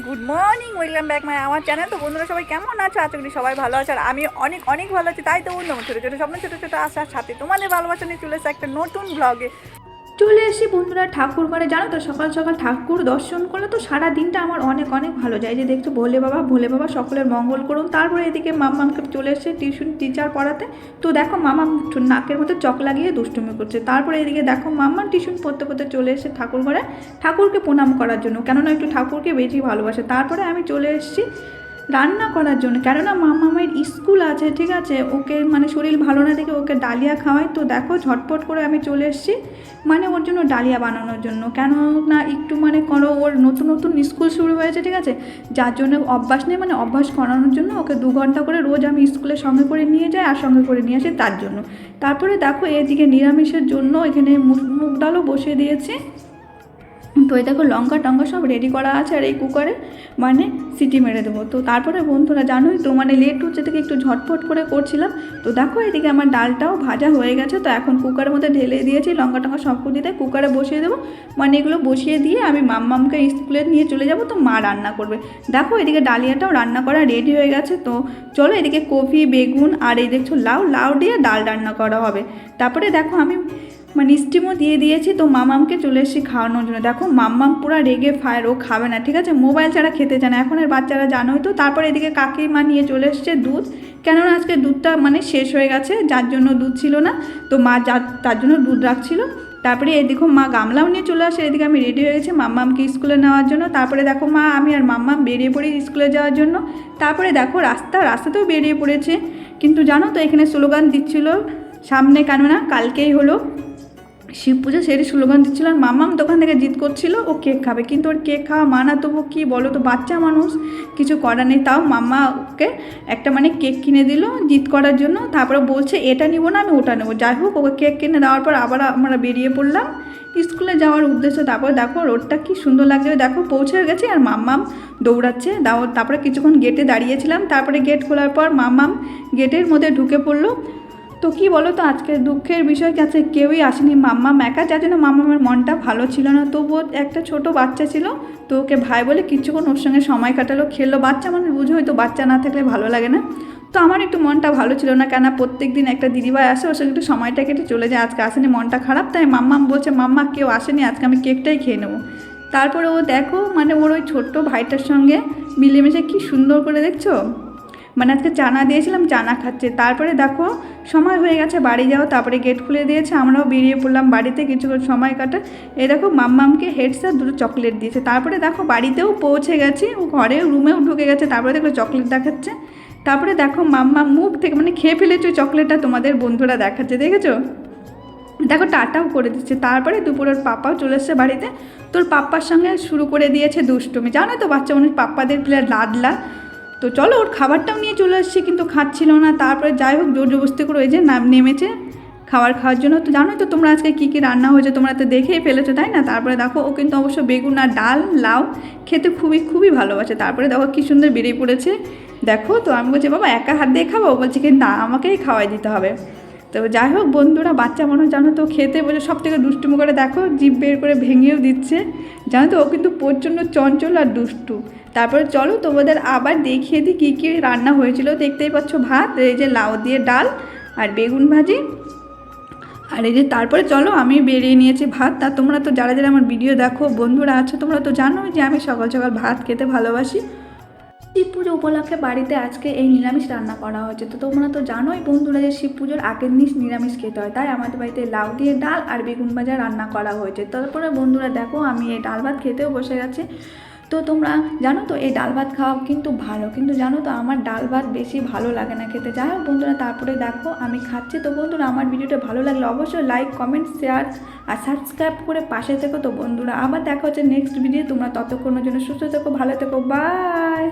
Good morning, welcome back my আমার channel. তো বন্ধুরা সবাই কেমন আছো? আশা করি সবাই ভালো আছে, আর আমি অনেক অনেক ভালো আছি। তাই তো বন্ধু, আমার ছোটো ছোটো স্বপ্ন, ছোটো ছোটো আসার সাথে তোমাদের ভালোবাসা নিয়ে চলে এসে একটা নতুন ব্লগে চলে এসেছি বন্ধুরা। ঠাকুর ঘরে জানো তো, সকাল সকাল ঠাকুর দর্শন করলে তো সারা দিনটা আমার অনেক অনেক ভালো যায়। যে দেখছো ভোলে বাবা সকলের মঙ্গল করুন। তারপরে এদিকে মাম্মামকে চলে এসেছে টিউশন টিচার পড়াতে। তো দেখো মাম্মাম নাকের মধ্যে চক লাগিয়ে দুষ্টুমি করছে। তারপরে এদিকে দেখো মাম্মাম টিউশন পড়তে পড়তে চলে এসেছে ঠাকুর ঘরে ঠাকুরকে প্রণাম করার জন্য, কেননা একটু ঠাকুরকে বেশি ভালোবাসে। তারপরে আমি চলে এসেছি রান্না করার জন্য, কেননা মামামের স্কুল আছে, ঠিক আছে, ওকে মানে শরীর ভালো না দেখে ওকে ডালিয়া খাওয়াই। তো দেখো ঝটপট করে আমি চলে এসেছি মানে ওর জন্য ডালিয়া বানানোর জন্য, কেন না একটু মানে করো, ওর নতুন নতুন স্কুল শুরু হয়েছে, ঠিক আছে, যার জন্য অভ্যাস নেই, মানে অভ্যাস করানোর জন্য ওকে 2 ঘন্টা করে রোজ আমি স্কুলে সঙ্গে করে নিয়ে যাই আর সঙ্গে করে নিয়ে আসি তার জন্য। তারপরে দেখো এদিকে নিরামিষের জন্য এখানে মুগ ডালও বসিয়ে দিয়েছি। তো এই দেখো লঙ্কা টঙ্কা সব রেডি করা আছে, আর এই কুকারে মানে সিটি মেরে দেবো। তো তারপরে বন্ধুরা জানোই তো মানে লেট হচ্ছে থেকে একটু ঝটপট করে করছিলাম। তো দেখো এদিকে আমার ডালটাও ভাজা হয়ে গেছে। তো এখন কুকারের মধ্যে ঢেলে দিয়েছি, লঙ্কা টঙ্কা সব দিয়ে কুকারে বসিয়ে দেবো। মানে এগুলো বসিয়ে দিয়ে আমি মাম্মামকে স্কুলে নিয়ে চলে যাব, তো মা রান্না করবে। দেখো এদিকে ডালিয়াটাও রান্না করা রেডি হয়ে গেছে। তো চলো এদিকে কপি বেগুন আর এই দেখছো লাউ দিয়ে ডাল রান্না করা হবে। তারপরে দেখো আমি মানে স্টিমও দিয়ে দিয়েছি। তো মামামকে চলে এসেছি খাওয়ানোর জন্য। দেখো মাম্মাম পুরো রেগে ফায়ার, ও খাবে না, ঠিক আছে, মোবাইল ছাড়া খেতে চায় না, এখনের বাচ্চারা জানোই তো। তারপরে এদিকে কাকিমা নিয়ে চলে এসছে দুধ, কেননা আজকে দুধটা মানে শেষ হয়ে গেছে, যার জন্য দুধ ছিল না, তো মা তার জন্য দুধ রাখছিল। তারপরে এদিকে মা গামলাও নিয়ে চলে আসে। এদিকে আমি রেডি হয়ে গেছি মাম্মামকে স্কুলে নেওয়ার জন্য। তারপরে দেখো মা আমি আর মাম্মাম বেরিয়ে পড়ি স্কুলে যাওয়ার জন্য। তারপরে দেখো রাস্তাতেও বেরিয়ে পড়েছে, কিন্তু জানো তো এখানে স্লোগান দিচ্ছিল সামনে, কেননা কালকেই হলো শিব পুজো, সেটি স্লোগান দিচ্ছিল। আর মাম্মাম দোকান থেকে জিদ করছিল ও কেক খাবে, কিন্তু ওর কেক খাওয়া মানা, তবু কী বলো তো, বাচ্চা মানুষ, কিছু করার নেই। তাও মাম্মা ওকে একটা মানে কেক কিনে দিল জিদ করার জন্য। তারপরে বলছে এটা নিব না, আমি ওটা নেবো। যাই হোক ওকে কেক কিনে দেওয়ার পর আবার আমরা বেরিয়ে পড়লাম স্কুলে যাওয়ার উদ্দেশ্যে। তারপর দেখো রোডটা কি সুন্দর লাগছে, দেখো পৌঁছে গেছে আর মাম্মাম দৌড়াচ্ছে। তারপরে কিছুক্ষণ গেটে দাঁড়িয়েছিলাম। তারপরে গেট খোলার পর মাম্মাম গেটের মধ্যে ঢুকে পড়লো। তো কী বলো তো, আজকে দুঃখের বিষয় কাছে কেউই আসেনি, মাম্মাম একা, যার জন্য মাম্মামের মনটা ভালো ছিল না। তবুও একটা ছোট বাচ্চা ছিল, তো ওকে ভাই বলে কিছুক্ষণ ওর সঙ্গে সময় কাটালো, খেললো। বাচ্চা মানুষ বুঝো, হয়তো বাচ্চা না থাকলে ভালো লাগে না। তো আমার একটু মনটা ভালো ছিল না, কেন প্রত্যেক দিন একটা দিদিভাই আসে, ওর সঙ্গে একটু সময়টা কেটে চলে যায়। আজকে আসেনি, মনটা খারাপ, তাই মাম্মাম বলছে মাম্মা কেউ আসেনি, আজকে আমি কেকটাই খেয়ে নেবো। তারপরে ও দেখো মানে ওর ওই ছোট্ট ভাইটার সঙ্গে মিলেমিশে কি সুন্দর করে, দেখছো, মানে আজকে চানা দিয়েছিলাম, চানা খাচ্ছে। তারপরে দেখো সময় হয়ে গেছে বাড়ি যাও, তারপরে গেট খুলে দিয়েছে, আমরাও বেরিয়ে পড়লাম বাড়িতে কিছুক্ষণ সময় কাটা। এই দেখো মাম্মামকে হেডসেট 2টো চকলেট দিয়েছে। তারপরে দেখো বাড়িতেও পৌঁছে গেছি, ও ঘরেও রুমেও ঢুকে গেছে। তারপরে দেখো চকলেট দেখাচ্ছে। তারপরে দেখো মাম্মা মুখ থেকে মানে খেয়ে ফেলেছো চকলেটটা, তোমাদের বন্ধুরা দেখাচ্ছে, দেখেছো, দেখো টাটাও করে দিচ্ছে। তারপরে দুপুরের পাপাও চলে এসছে বাড়িতে। তোর পাপ্পার সঙ্গে শুরু করে দিয়েছে দুষ্টুমি, জানো তো বাচ্চা মানুষ পাপ্পাদের প্লেয়ার লাডলা। তো চলো ওর খাবারটাও নিয়ে চলে আসছে, কিন্তু খাচ্ছিল না। তারপরে যাই হোক জোর জবরদস্তি করে ওই যে নেমেছে খাওয়ার জন্য। তো জানোই তো তোমরা আজকে কী কী রান্না হয়েছে, তোমরা তো দেখেই ফেলেছো, তাই না। তারপরে দেখো ও কিন্তু অবশ্য বেগুন আর ডাল লাউ খেতে খুবই খুবই ভালোবাসে। তারপরে দেখো কী সুন্দর বেরিয়ে পড়েছে, দেখো। তো আমি বলছি বাবা একা হাত দিয়ে খাবো, বলছি কি না আমাকেই খাওয়াই দিতে হবে। তো যাই হোক বন্ধুরা, বাচ্চা মানুষ জানো তো খেতে বলে সব থেকে দুষ্টুমি করে, দেখো জিভ বের করে ভেঙেও দিচ্ছে, জানো তো ও কিন্তু প্রচণ্ড চঞ্চল আর দুষ্টু। তারপরে চলো তোমাদের আবার দেখিয়ে দিই কী কী রান্না হয়েছিল। দেখতেই পাচ্ছ ভাত, এই যে লাউ দিয়ে ডাল আর বেগুন ভাজি, আর এই যে তারপরে চলো আমি বেরিয়ে নিয়েছি ভাত। তা তোমরা তো যারা যারা আমার ভিডিও দেখো বন্ধুরা আছো, তোমরা তো জানোই যে আমি সকাল সকাল ভাত খেতে ভালোবাসি। শিব পুজো উপলক্ষে বাড়িতে আজকে এই নিরামিষ রান্না করা হয়েছে। তো তোমরা তো জানোই বন্ধুরা যে শিব পুজোর আগের দিন নিরামিষ খেতে হয়, তাই আমাদের বাড়িতে লাউ দিয়ে ডাল আর বেগুন ভাজা রান্না করা হয়েছে। তারপরে বন্ধুরা দেখো আমি এই ডাল ভাত খেতেও বসে গেছি। তো তোমরা জানো তো এই ডাল ভাত খাওয়া কিন্তু ভালো, কিন্তু জানো তো আমার ডাল ভাত বেশি ভালো লাগে না খেতে। যাই হোক বন্ধুরা, তারপরে দেখো আমি খাচ্ছি। তো বন্ধুরা আমার ভিডিওটা ভালো লাগলে অবশ্যই লাইক কমেন্ট শেয়ার আর সাবস্ক্রাইব করে পাশে থেকো। তো বন্ধুরা আবার দেখা হচ্ছে নেক্সট ভিডিও, তোমরা ততক্ষণের জন্য সুস্থ থেকো, ভালো থেকো, বাই।